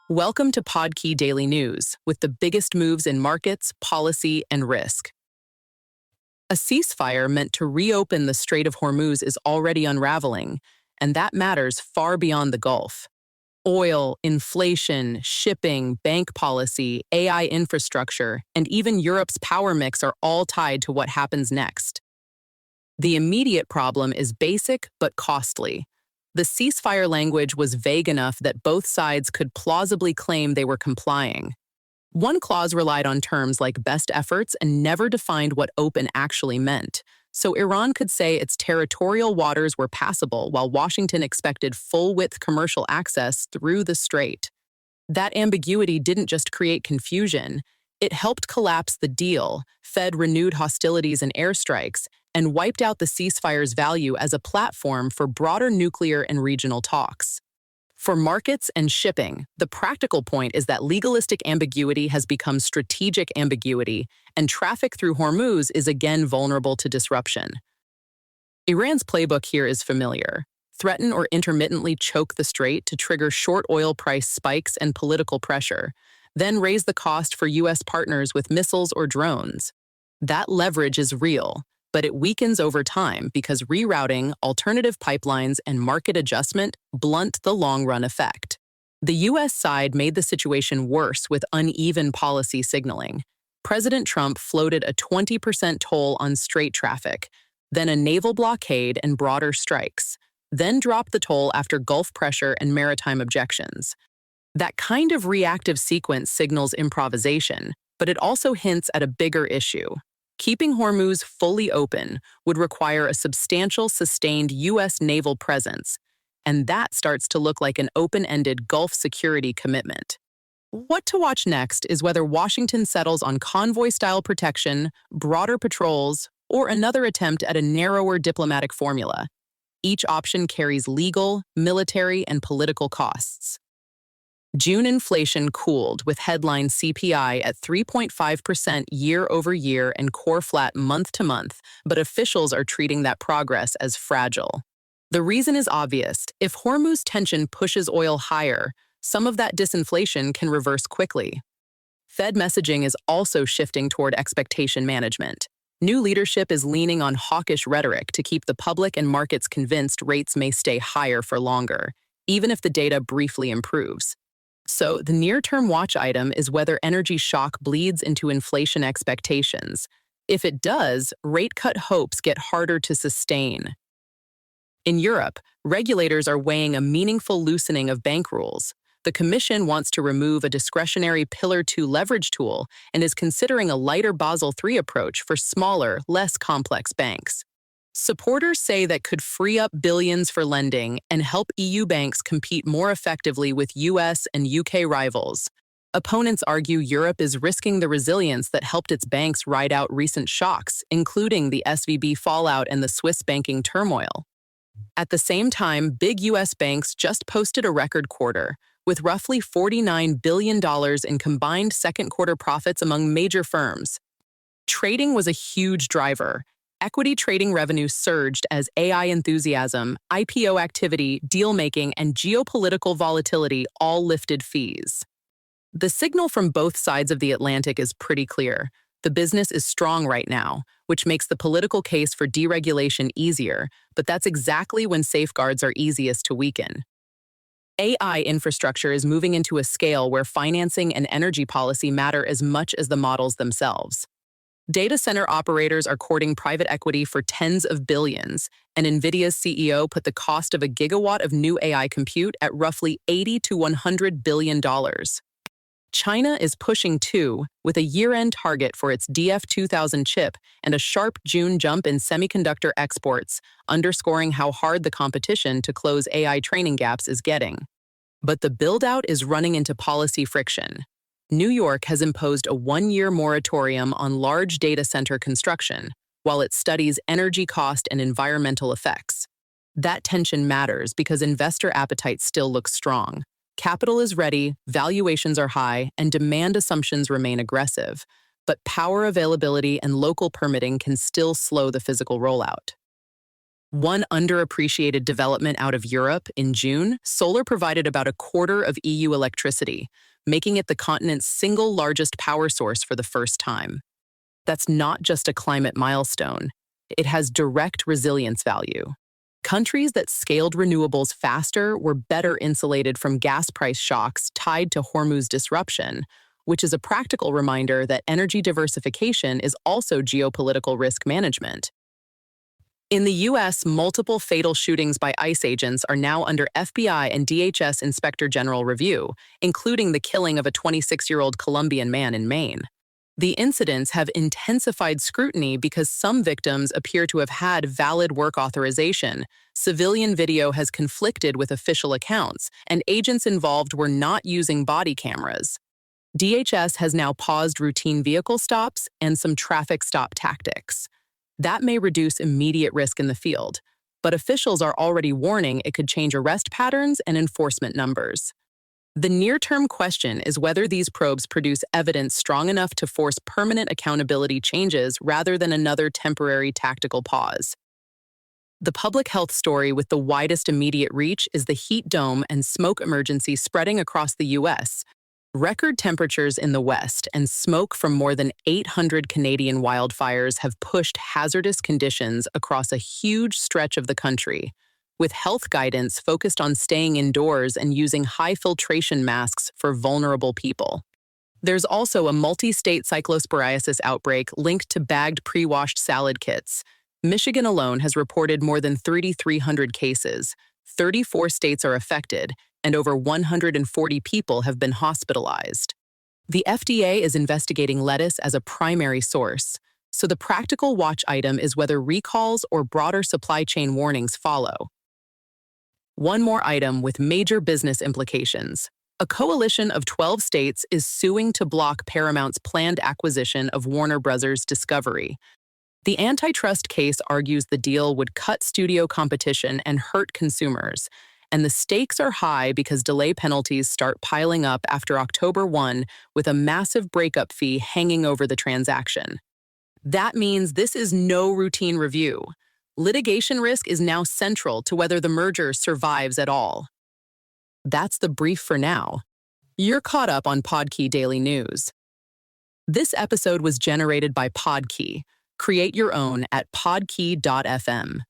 Welcome to Podkey Daily News with the biggest moves in markets, policy, and risk. A ceasefire meant to reopen the Strait of Hormuz is already unraveling, and that matters far beyond the Gulf. Oil, inflation, shipping, bank policy, AI infrastructure, and even Europe's power mix are all tied to what happens next. The immediate problem is basic but costly. The ceasefire language was vague enough that both sides could plausibly claim they were complying. One clause relied on terms like best efforts and never defined what open actually meant, so Iran could say its territorial waters were passable while Washington expected full-width commercial access through the strait. That ambiguity didn't just create confusion, it helped collapse the deal, fed renewed hostilities and airstrikes, and wiped out the ceasefire's value as a platform for broader nuclear and regional talks. For markets and shipping, the practical point is that legalistic ambiguity has become strategic ambiguity, and traffic through Hormuz is again vulnerable to disruption. Iran's playbook here is familiar. Threaten or intermittently choke the strait to trigger short oil price spikes and political pressure, then raise the cost for U.S. partners with missiles or drones. That leverage is real, but it weakens over time because rerouting, alternative pipelines, and market adjustment blunt the long-run effect. The U.S. side made the situation worse with uneven policy signaling. President Trump floated a 20% toll on strait traffic, then a naval blockade and broader strikes, then dropped the toll after Gulf pressure and maritime objections. That kind of reactive sequence signals improvisation, but it also hints at a bigger issue. Keeping Hormuz fully open would require a substantial, sustained U.S. naval presence, and that starts to look like an open-ended Gulf security commitment. What to watch next is whether Washington settles on convoy-style protection, broader patrols, or another attempt at a narrower diplomatic formula. Each option carries legal, military, and political costs. June inflation cooled with headline CPI at 3.5% year-over-year and core flat month-to-month, but officials are treating that progress as fragile. The reason is obvious. If Hormuz tension pushes oil higher, some of that disinflation can reverse quickly. Fed messaging is also shifting toward expectation management. New leadership is leaning on hawkish rhetoric to keep the public and markets convinced rates may stay higher for longer, even if the data briefly improves. So the near-term watch item is whether energy shock bleeds into inflation expectations. If it does, rate cut hopes get harder to sustain. In Europe, regulators are weighing a meaningful loosening of bank rules. The Commission wants to remove a discretionary Pillar 2 leverage tool and is considering a lighter Basel III approach for smaller, less complex banks. Supporters say that could free up billions for lending and help EU banks compete more effectively with US and UK rivals. Opponents argue Europe is risking the resilience that helped its banks ride out recent shocks, including the SVB fallout and the Swiss banking turmoil. At the same time, big US banks just posted a record quarter, with roughly $49 billion in combined second-quarter profits among major firms. Trading was a huge driver. Equity trading revenue surged as AI enthusiasm, IPO activity, deal-making, and geopolitical volatility all lifted fees. The signal from both sides of the Atlantic is pretty clear. The business is strong right now, which makes the political case for deregulation easier, but that's exactly when safeguards are easiest to weaken. AI infrastructure is moving into a scale where financing and energy policy matter as much as the models themselves. Data center operators are courting private equity for tens of billions, and NVIDIA's CEO put the cost of a gigawatt of new AI compute at roughly $80 to $100 billion. China is pushing too, with a year-end target for its DF2000 chip and a sharp June jump in semiconductor exports, underscoring how hard the competition to close AI training gaps is getting. But the build-out is running into policy friction. New York has imposed a one-year moratorium on large data center construction, while it studies energy cost and environmental effects. That tension matters because investor appetite still looks strong. Capital is ready, valuations are high, and demand assumptions remain aggressive, but power availability and local permitting can still slow the physical rollout. One underappreciated development out of Europe in June, solar provided about a quarter of EU electricity, making it the continent's single largest power source for the first time. That's not just a climate milestone. It has direct resilience value. Countries that scaled renewables faster were better insulated from gas price shocks tied to Hormuz disruption, which is a practical reminder that energy diversification is also geopolitical risk management. In the U.S., multiple fatal shootings by ICE agents are now under FBI and DHS Inspector General review, including the killing of a 26-year-old Colombian man in Maine. The incidents have intensified scrutiny because some victims appear to have had valid work authorization, civilian video has conflicted with official accounts, and agents involved were not using body cameras. DHS has now paused routine vehicle stops and some traffic stop tactics. That may reduce immediate risk in the field, but officials are already warning it could change arrest patterns and enforcement numbers. The near-term question is whether these probes produce evidence strong enough to force permanent accountability changes rather than another temporary tactical pause. The public health story with the widest immediate reach is the heat dome and smoke emergency spreading across the U.S. Record temperatures in the West and smoke from more than 800 Canadian wildfires have pushed hazardous conditions across a huge stretch of the country, with health guidance focused on staying indoors and using high-filtration masks for vulnerable people. There's also a multi-state cyclosporiasis outbreak linked to bagged pre-washed salad kits. Michigan alone has reported more than 3,300 cases, 34 states are affected, and over 140 people have been hospitalized. The FDA is investigating lettuce as a primary source, so the practical watch item is whether recalls or broader supply chain warnings follow. One more item with major business implications. A coalition of 12 states is suing to block Paramount's planned acquisition of Warner Bros. Discovery. The antitrust case argues the deal would cut studio competition and hurt consumers, and the stakes are high because delay penalties start piling up after October 1 with a massive breakup fee hanging over the transaction. That means this is no routine review. Litigation risk is now central to whether the merger survives at all. That's the brief for now. You're caught up on Podkey Daily News. This episode was generated by Podkey. Create your own at podkey.fm.